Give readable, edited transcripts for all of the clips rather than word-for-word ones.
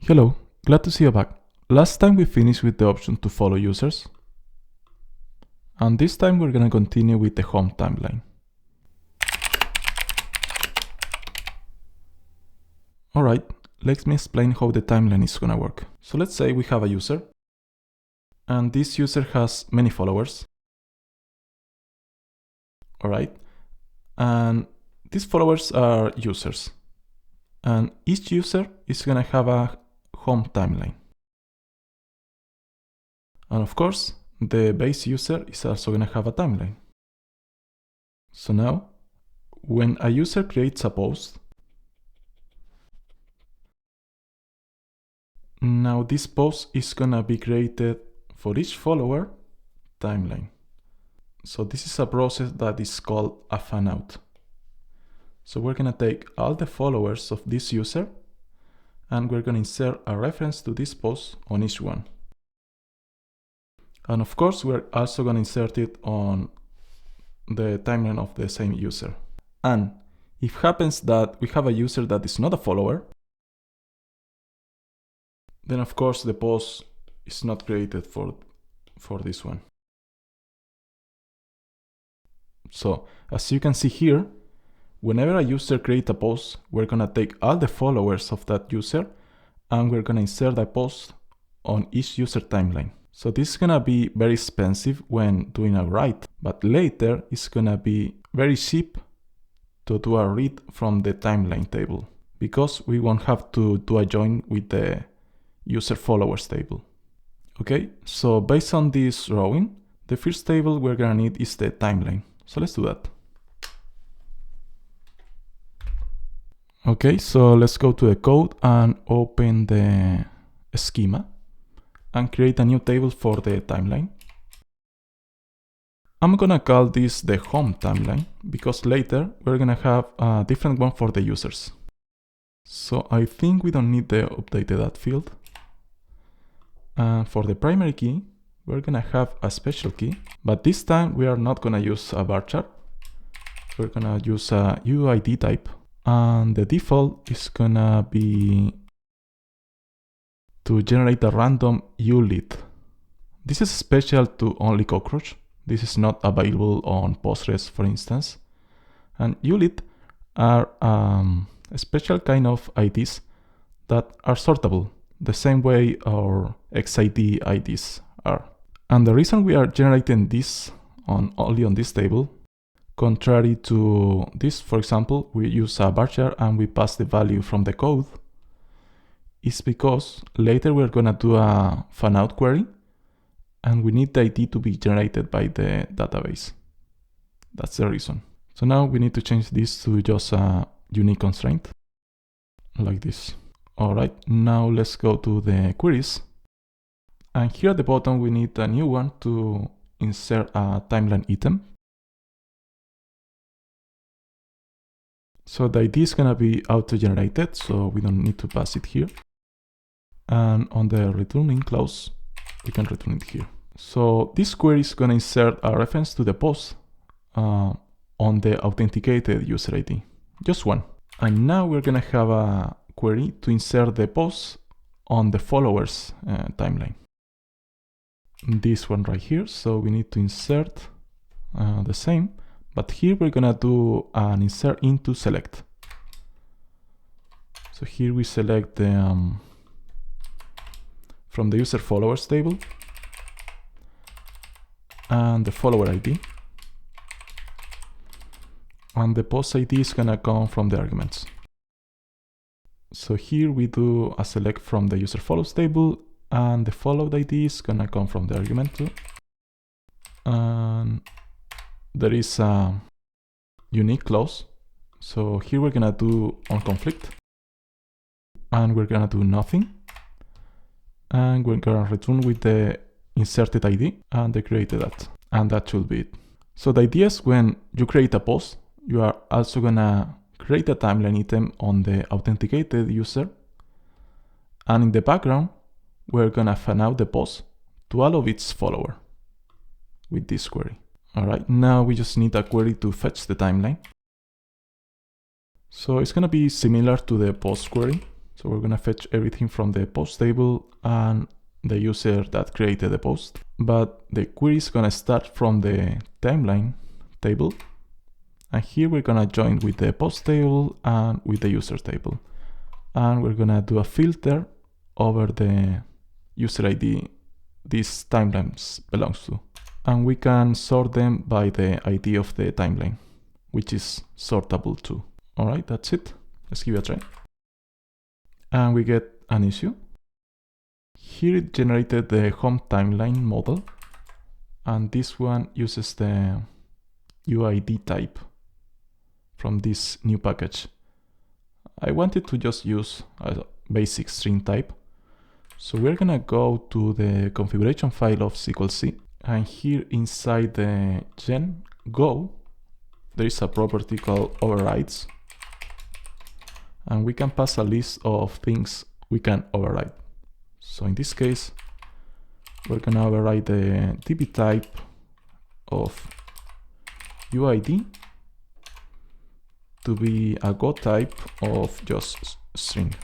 Hello, glad to see you back. Last time we finished with the option to follow users. And this time we're gonna continue with the home timeline. Alright, let me explain how the timeline is gonna work. So let's say we have a user, and this user has many followers. Alright, and these followers are users. And each user is gonna have a home timeline. And of course, the base user is also gonna have a timeline. So now, when a user creates a post, now this post is gonna be created for each follower timeline. So this is a process that is called a fanout. So we're gonna take all the followers of this user and we're gonna insert a reference to this post on each one. And of course, we're also gonna insert it on the timeline of the same user. And if it happens that we have a user that is not a follower, then of course the post is not created for this one. So as you can see here, whenever a user creates a post, we're gonna take all the followers of that user and we're gonna insert a post on each user timeline. So this is gonna be very expensive when doing a write, but later it's gonna be very cheap to do a read from the timeline table because we won't have to do a join with the user followers table. Okay, so based on this drawing, the first table we're gonna need is the timeline. So let's do that. Okay, so let's go to the code and open the schema and create a new table for the timeline. I'm gonna call this the home timeline because later we're gonna have a different one for the users. So I think we don't need the updated at field. And for the primary key, we're gonna have a special key, but this time we are not gonna use a varchar. We're gonna use a UID type, and the default is gonna be to generate a random ulit. This is special to only Cockroach. This is not available on Postgres, for instance. And ulit are a special kind of IDs that are sortable, the same way our XID IDs are. And the reason we are generating this only on this table, contrary to this, for example, we use a varchar and we pass the value from the code, is because later we're gonna do a fanout query and we need the ID to be generated by the database. That's the reason. So now we need to change this to just a unique constraint, like this. All right, now let's go to the queries. And here at the bottom, we need a new one to insert a timeline item. So the ID is gonna be auto-generated, so we don't need to pass it here. And on the returning clause, we can return it here. So this query is gonna insert a reference to the post on the authenticated user ID, just one. And now we're gonna have a query to insert the post on the followers timeline. This one right here, so we need to insert the same, but here we're gonna do an insert into select. So here we select the from the user followers table and the follower ID, and the post ID is gonna come from the arguments. So here we do a select from the user follows table, and the followed ID is gonna come from the argument too. And there is a unique clause. So here we're gonna do on conflict, and we're gonna do nothing. And we're gonna return with the inserted ID and the created at, and that should be it. So the idea is when you create a post, you are also gonna create a timeline item on the authenticated user, and in the background, we're gonna fan out the post to all of its follower with this query. All right, now we just need a query to fetch the timeline. So it's gonna be similar to the post query. So we're gonna fetch everything from the post table and the user that created the post. But the query is gonna start from the timeline table. And here we're gonna join with the post table and with the user table. And we're gonna do a filter over the user ID these timelines belongs to. And we can sort them by the ID of the timeline, which is sortable too. All right, that's it. Let's give it a try. And we get an issue. Here it generated the home timeline model. And this one uses the UID type from this new package. I wanted to just use a basic string type. So we're gonna go to the configuration file of SQL-C, and here inside the gen go, there is a property called overrides, and we can pass a list of things we can override. So in this case, we're gonna override the DB type of UID to be a Go type of just string,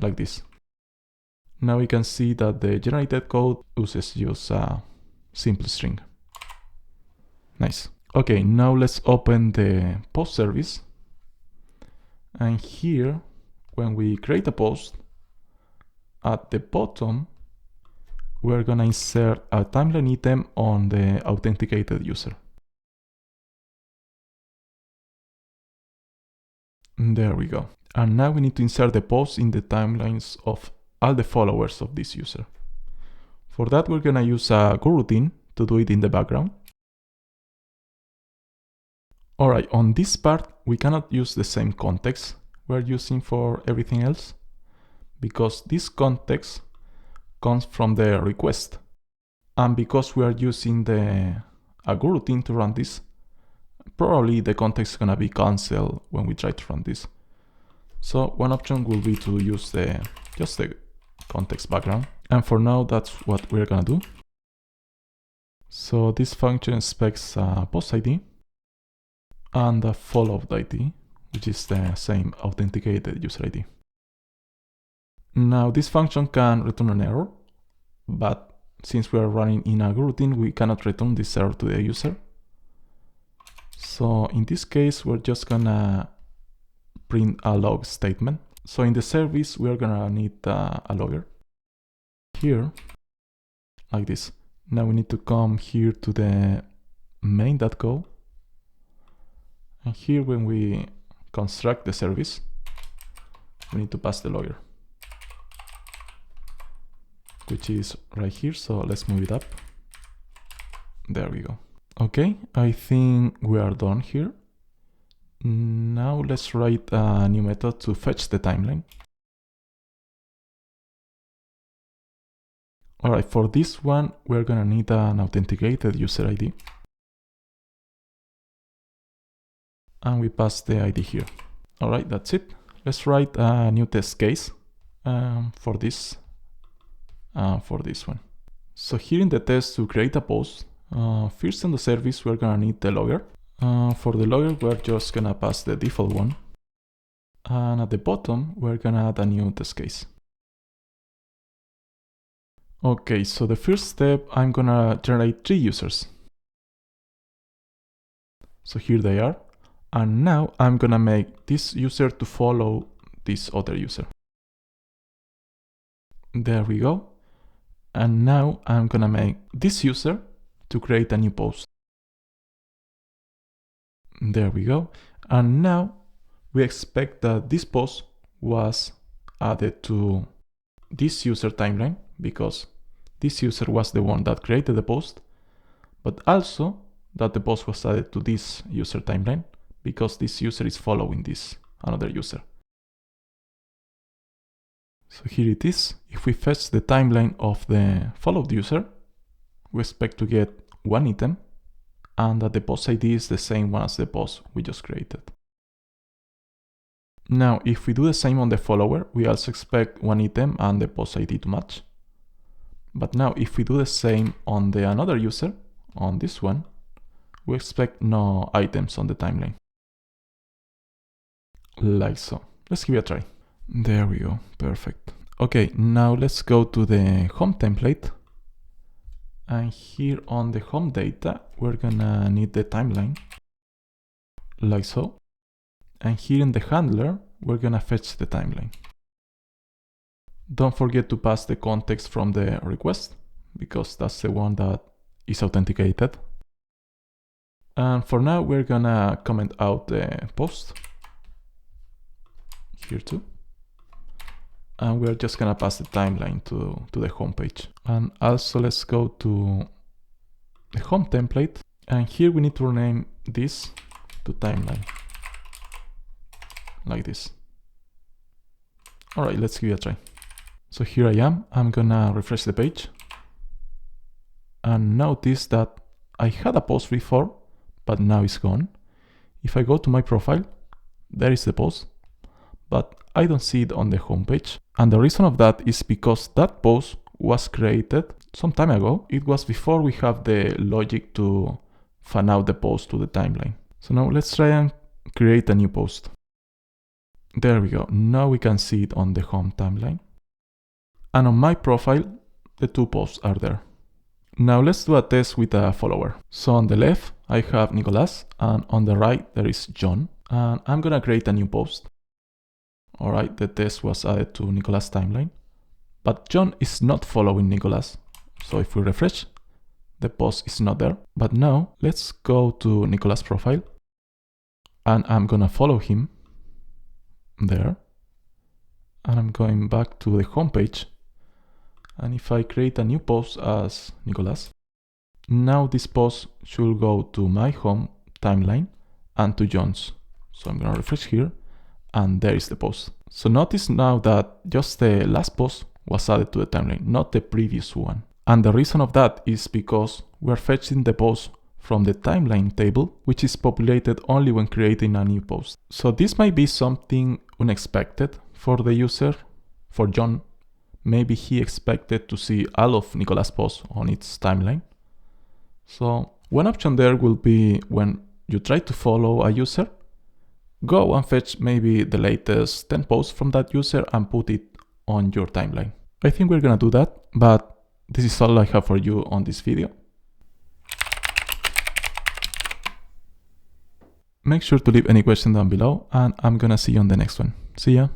like this. Now we can see that the generated code uses just a simple string. Nice. Okay, now let's open the post service. And here, when we create a post, at the bottom, we're gonna insert a timeline item on the authenticated user. There we go. And now we need to insert the post in the timelines of all the followers of this user. For that, we're gonna use a routine to do it in the background. All right, on this part, we cannot use the same context we're using for everything else, because this context comes from the request. And because we are using the routine to run this, probably the context is gonna be canceled when we try to run this. So one option will be to use just the context background. And for now, that's what we're gonna do. So this function expects a post ID and a followed ID, which is the same authenticated user ID. Now this function can return an error, but since we are running in a routine, we cannot return this error to the user. So in this case, we're just gonna print a log statement. So in the service, we're gonna need a logger here, like this. Now we need to come here to the main.go. And here, when we construct the service, we need to pass the logger, which is right here. So let's move it up. There we go. Okay, I think we are done here. Now let's write a new method to fetch the timeline. All right, for this one, we're gonna need an authenticated user ID. And we pass the ID here. All right, that's it. Let's write a new test case for this one. So here in the test, to create a post, first on the service, we're gonna need the logger. For the logger, we're just gonna pass the default one. And at the bottom, we're gonna add a new test case. Okay, so the first step, I'm gonna generate 3 users. So here they are. And now I'm gonna make this user to follow this other user. There we go. And now I'm gonna make this user to create a new post. There we go. And now we expect that this post was added to this user timeline, because this user was the one that created the post, but also that the post was added to this user timeline, because this user is following this another user. So here it is. If we fetch the timeline of the followed user, we expect to get one item, and that the post ID is the same one as the post we just created. Now, if we do the same on the follower, we also expect one item and the post ID to match. But now, if we do the same on the another user, on this one, we expect no items on the timeline. Like so. Let's give it a try. There we go, perfect. Okay, now let's go to the home template. And here on the home data, we're gonna need the timeline, like so. And here in the handler, we're gonna fetch the timeline. Don't forget to pass the context from the request, because that's the one that is authenticated. And for now, we're gonna comment out the post here too. And we're just gonna pass the timeline to the home page. And also let's go to the home template. And here we need to rename this to timeline, like this. All right, let's give it a try. So here I am, I'm gonna refresh the page. And notice that I had a post before, but now it's gone. If I go to my profile, there is the post, but I don't see it on the home page. And the reason of that is because that post was created some time ago. It was before we have the logic to fan out the post to the timeline. So now let's try and create a new post. There we go. Now we can see it on the home timeline. And on my profile, the two posts are there. Now let's do a test with a follower. So on the left, I have Nicolas, and on the right, there is John. And I'm gonna create a new post. All right, the test was added to Nicolas' timeline, but John is not following Nicolas. So if we refresh, the post is not there. But now let's go to Nicolas' profile, and I'm gonna follow him there. And I'm going back to the home page. And if I create a new post as Nicolas, now this post should go to my home timeline and to John's. So I'm gonna refresh here, and there is the post. So notice now that just the last post was added to the timeline, not the previous one. And the reason of that is because we're fetching the post from the timeline table, which is populated only when creating a new post. So this might be something unexpected for the user. For John, maybe he expected to see all of Nicolas' posts on its timeline. So one option there will be when you try to follow a user, go and fetch maybe the latest 10 posts from that user and put it on your timeline. I think we're gonna do that, but this is all I have for you on this video. Make sure to leave any question down below, and I'm gonna see you on the next one. See ya!